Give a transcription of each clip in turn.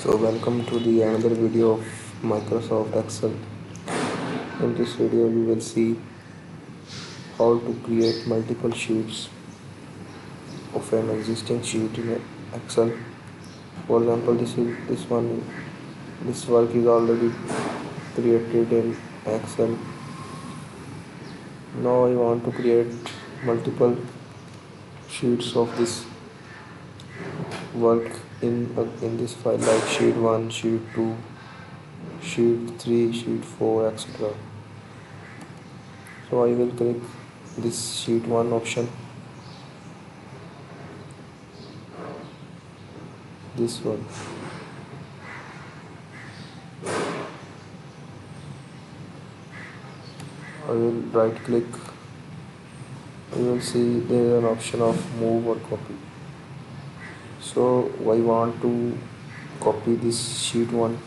So welcome to the another video of Microsoft Excel. In this video we will see how to create multiple sheets of an existing sheet in Excel. For example, this work is already created in Excel. Now I want to create multiple sheets of this work in this file, like sheet 1, sheet 2, sheet 3, sheet 4, etc. So I will click this sheet 1 option, this one. I will right click. You will see there is an option of move or copy. So I want to copy this sheet 1.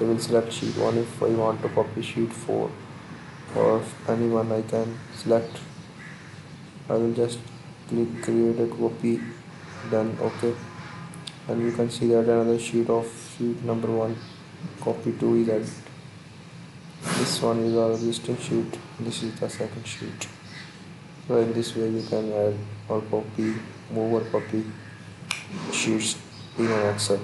I will select sheet 1. If I want to copy sheet 4 or anyone, I can select. I will just click create a copy, then OK, and you can see that another sheet of sheet number 1, copy 2 is added. This one is our existing sheet, this is the second sheet. So in this way you can add or copy, move or copy sheets in an Excel.